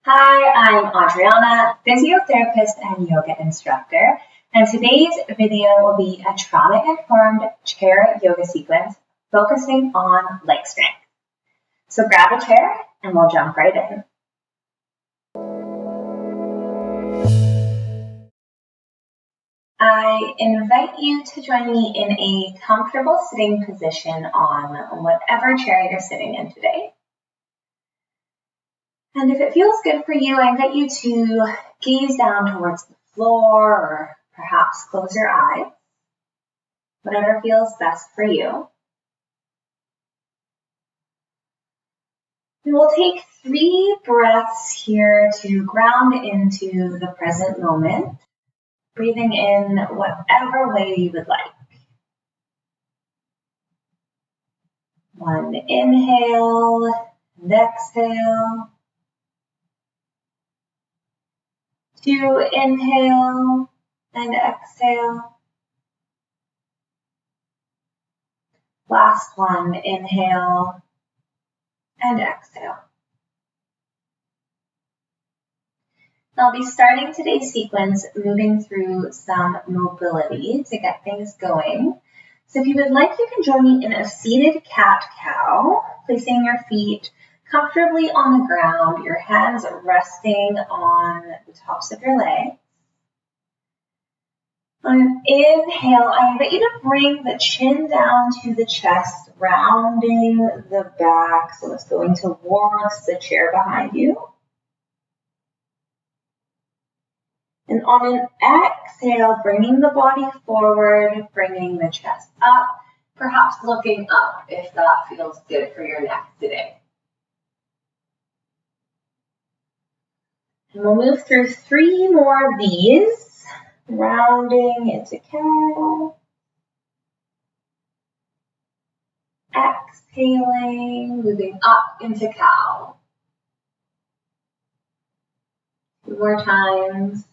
Hi, I'm Adriana, physiotherapist and yoga instructor, and today's video will be a trauma-informed chair yoga sequence focusing on leg strength. So grab a chair and we'll jump right in. I invite you to join me in a comfortable sitting position on whatever chair you're sitting in today. And if it feels good for you, I invite you to gaze down towards the floor or perhaps close your eyes, whatever feels best for you. And we'll take 3 breaths here to ground into the present moment, breathing in whatever way you would like. 1 inhale and exhale. 2 inhale and exhale. Last one, inhale and exhale. I'll be starting today's sequence moving through some mobility to get things going. So if you would like, you can join me in a seated cat-cow, placing your feet comfortably on the ground, your hands resting on the tops of your legs. On an inhale, I invite you to bring the chin down to the chest, rounding the back, so it's going towards the chair behind you. And on an exhale, bringing the body forward, bringing the chest up, perhaps looking up if that feels good for your neck today. And we'll move through 3 more of these, rounding into cow. Exhaling, moving up into cow. 2 more times.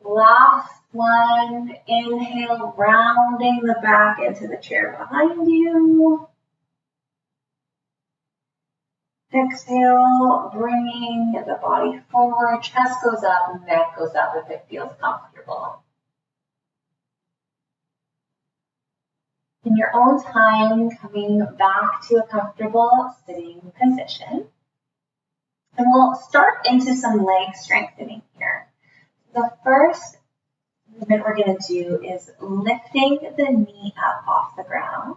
Last one, inhale, rounding the back into the chair behind you. Exhale, bringing the body forward, chest goes up, neck goes up if it feels comfortable. In your own time, coming back to a comfortable sitting position. And we'll start into some leg strengthening here. The first movement we're going to do is lifting the knee up off the ground.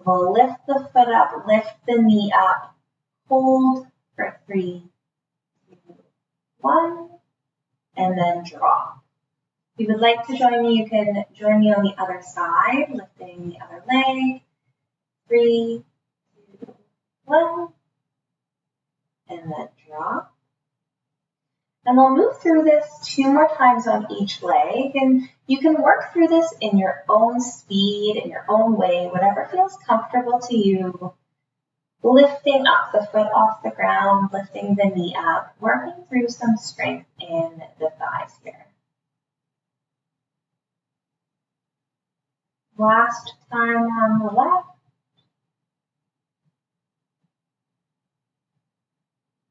We'll lift the foot up, lift the knee up, hold for 3, 2, 1, and then drop. If you would like to join me, you can join me on the other side, lifting the other leg. 3, 2, 1, and then drop. And we'll move through this 2 more times on each leg, and you can work through this in your own speed, in your own way, whatever feels comfortable to you. Lifting up the foot off the ground, lifting the knee up, working through some strength in the thighs here. Last time on the left.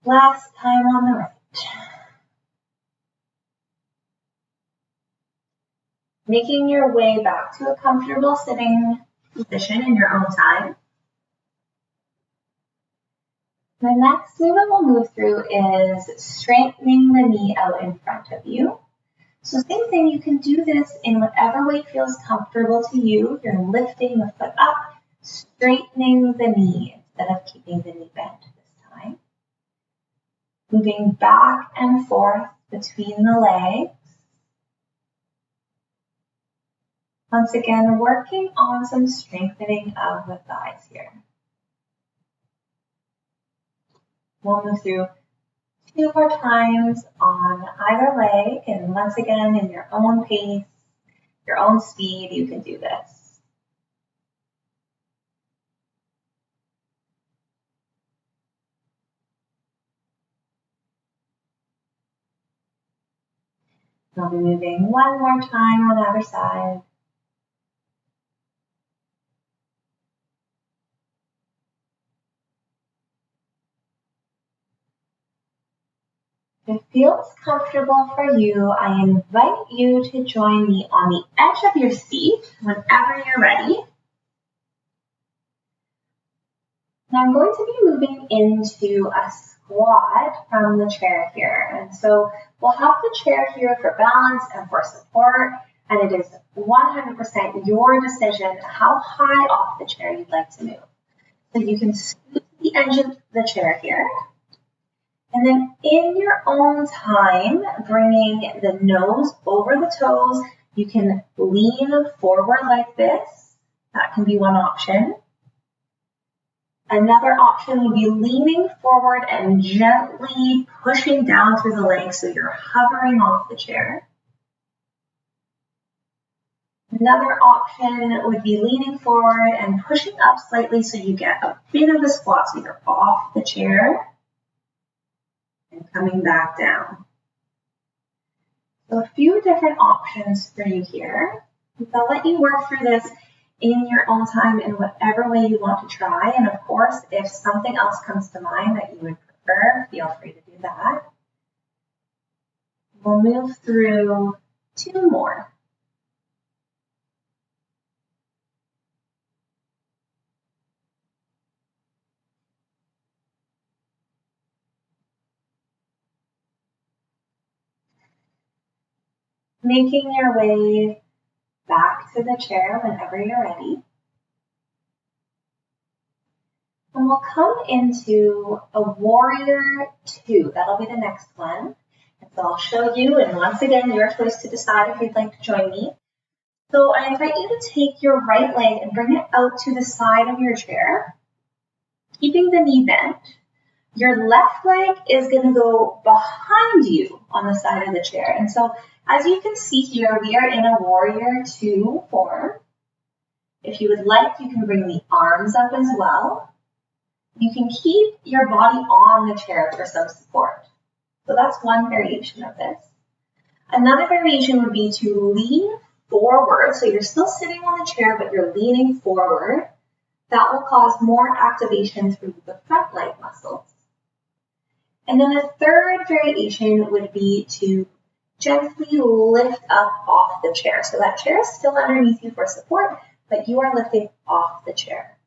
Last time on the right. Making your way back to a comfortable sitting position in your own time. The next movement we'll move through is straightening the knee out in front of you. So same thing, you can do this in whatever way feels comfortable to you. You're lifting the foot up, straightening the knee instead of keeping the knee bent this time. Moving back and forth between the legs. Once again, working on some strengthening of the thighs here. We'll move through 2 more times on either leg, and once again, in your own pace, your own speed, you can do this. I'll be moving 1 more time on the other side. If it feels comfortable for you, I invite you to join me on the edge of your seat whenever you're ready. Now I'm going to be moving into a squat from the chair here. And so we'll have the chair here for balance and for support. And it is 100% your decision how high off the chair you'd like to move. So you can scoot the edge of the chair here. And then in your own time, bringing the nose over the toes, you can lean forward like this. That can be one option. Another option would be leaning forward and gently pushing down through the legs so you're hovering off the chair. Another option would be leaning forward and pushing up slightly so you get a bit of a squat so you're off the chair and coming back down. So a few different options for you here. I'll let you work through this in your own time in whatever way you want to try. And of course, if something else comes to mind that you would prefer, feel free to do that. We'll move through 2 more. Making your way back to the chair whenever you're ready. And we'll come into a warrior 2. That'll be the next one. And so I'll show you, and once again, your choice to decide if you'd like to join me. So I invite you to take your right leg and bring it out to the side of your chair, keeping the knee bent. Your left leg is going to go behind you on the side of the chair. And so as you can see here, we are in a warrior 2 form. If you would like, you can bring the arms up as well. You can keep your body on the chair for some support. So that's one variation of this. Another variation would be to lean forward. So you're still sitting on the chair, but you're leaning forward. That will cause more activation through the front leg muscles. And then a third variation would be to gently lift up off the chair. So that chair is still underneath you for support, but you are lifting off the chair.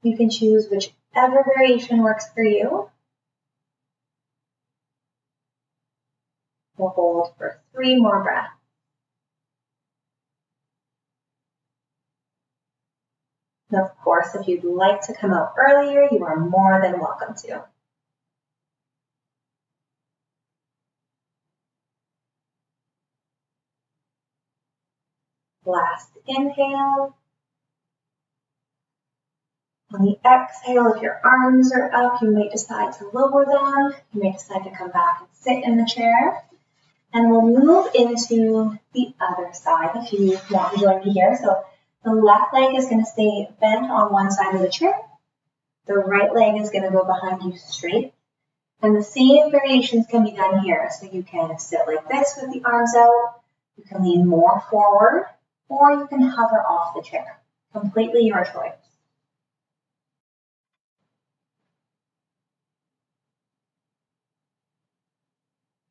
You can choose whichever variation works for you. We'll hold for 3 more breaths. And of course, if you'd like to come out earlier, you are more than welcome to. Last inhale. On the exhale, if your arms are up, you may decide to lower them. You may decide to come back and sit in the chair. And we'll move into the other side if you want to join me here. So the left leg is going to stay bent on one side of the chair. The right leg is going to go behind you straight. And the same variations can be done here. So you can sit like this with the arms out. You can lean more forward, or you can hover off the chair. Completely your choice.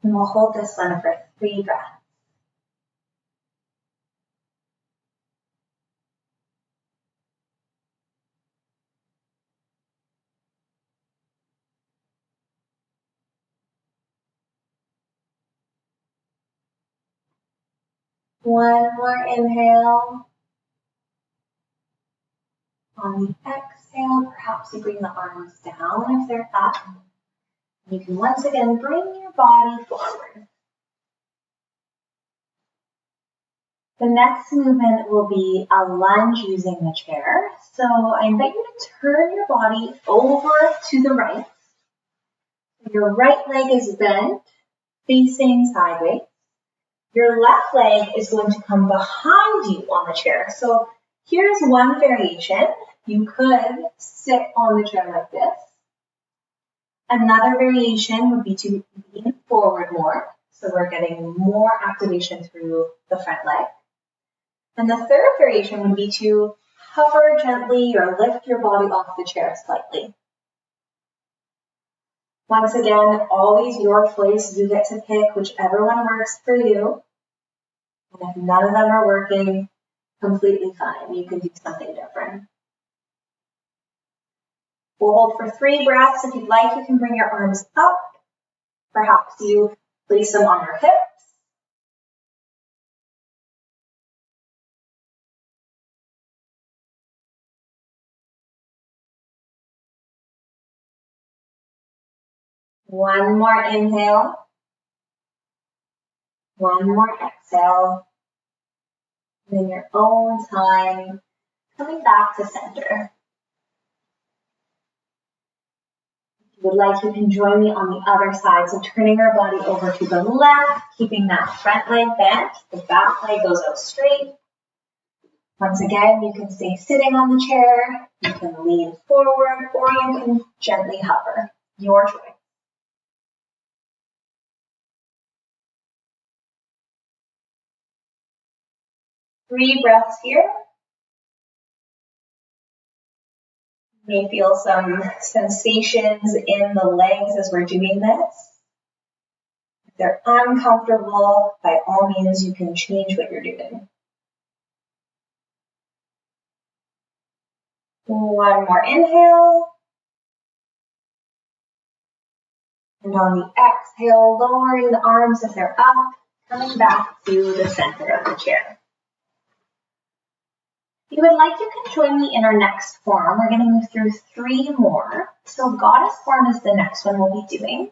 And we'll hold this one for 3 breaths. One more inhale. On the exhale, perhaps you bring the arms down if they're up. You can once again bring your body forward. The next movement will be a lunge using the chair. So I invite you to turn your body over to the right. Your right leg is bent, facing sideways. Your left leg is going to come behind you on the chair. So here's one variation. You could sit on the chair like this. Another variation would be to lean forward more. So we're getting more activation through the front leg. And the third variation would be to hover gently or lift your body off the chair slightly. Once again, always your choice. You get to pick whichever one works for you. And if none of them are working, completely fine. You can do something different. We'll hold for 3 breaths. If you'd like, you can bring your arms up. Perhaps you place them on your hips. One more inhale. One more exhale. And in your own time, coming back to center. If you would like, you can join me on the other side. So turning our body over to the left, keeping that front leg bent. The back leg goes out straight. Once again, you can stay sitting on the chair. You can lean forward, or you can gently hover. Your choice. Three breaths here. You may feel some sensations in the legs as we're doing this. If they're uncomfortable, by all means, you can change what you're doing. One more inhale. And on the exhale, lowering the arms if they're up, coming back to the center of the chair. If you would like, you can join me in our next form. We're going to move through 3 more. So goddess form is the next one we'll be doing.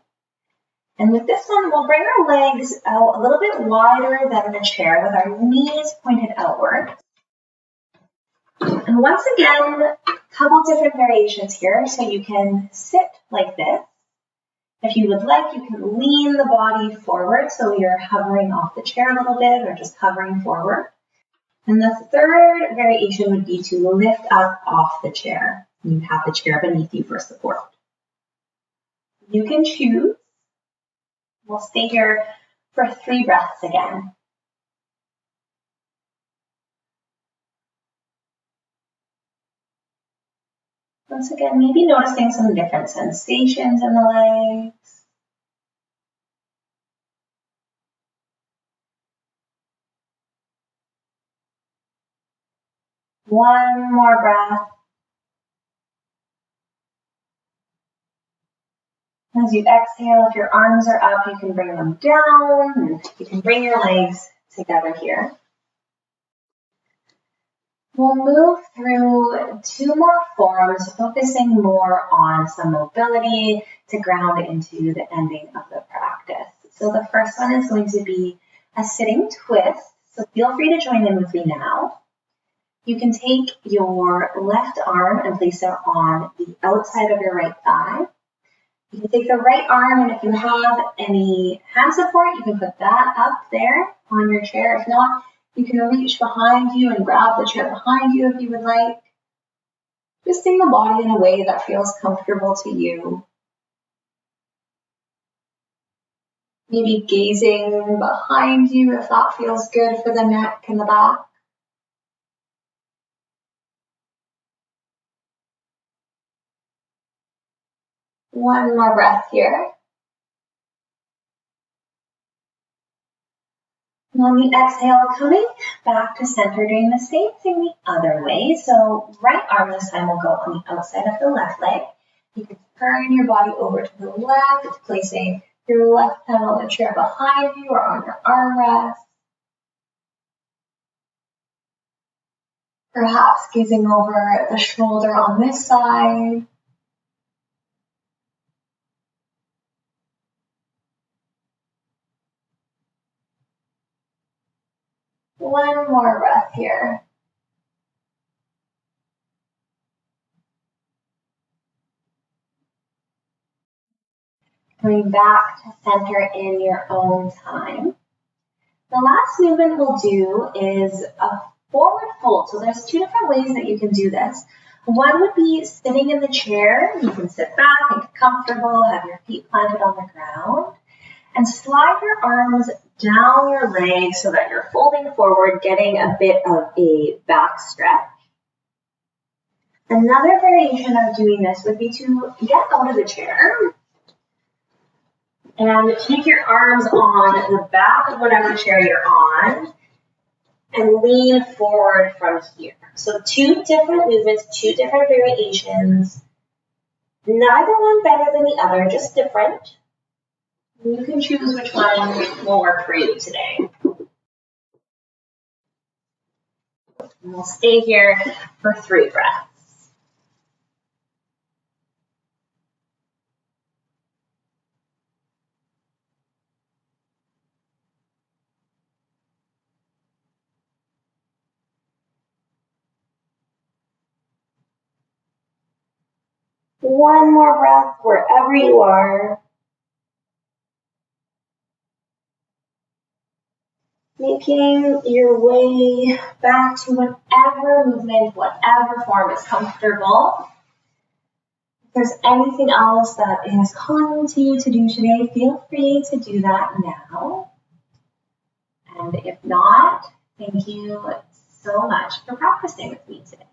And with this one, we'll bring our legs out a little bit wider than the chair with our knees pointed outward. And once again, a couple different variations here. So you can sit like this. If you would like, you can lean the body forward. So you're hovering off the chair a little bit or just hovering forward. And the third variation would be to lift up off the chair. You have the chair beneath you for support. You can choose. We'll stay here for 3 breaths again. Once again, maybe noticing some different sensations in the legs. One more breath. As you exhale, if your arms are up, you can bring them down. And you can bring your legs together here. We'll move through 2 more forms, focusing more on some mobility to ground into the ending of the practice. So the first one is going to be a sitting twist. So feel free to join in with me now. You can take your left arm and place it on the outside of your right thigh. You can take the right arm, and if you have any hand support, you can put that up there on your chair. If not, you can reach behind you and grab the chair behind you if you would like. Twisting the body in a way that feels comfortable to you. Maybe gazing behind you if that feels good for the neck and the back. One more breath here. And on the exhale, coming back to center, doing the same thing the other way. So right arm this time will go on the outside of the left leg. You can turn your body over to the left, placing your left hand on the chair behind you or on your armrest. Perhaps gazing over the shoulder on this side. One more breath here. Coming back to center in your own time. The last movement we'll do is a forward fold. So there's 2 different ways that you can do this. One would be sitting in the chair. You can sit back and get comfortable, have your feet planted on the ground, and slide your arms down your legs so that you're folding forward, getting a bit of a back stretch. Another variation of doing this would be to get out of the chair. And take your arms on the back of whatever chair you're on and lean forward from here. So 2 different movements, 2 different variations. Neither one better than the other, just different. You can choose which one will work for you today. And we'll stay here for 3 breaths. One more breath wherever you are. Making your way back to whatever movement, whatever form is comfortable. If there's anything else that is calling to you to do today, feel free to do that now. And if not, thank you so much for practicing with me today.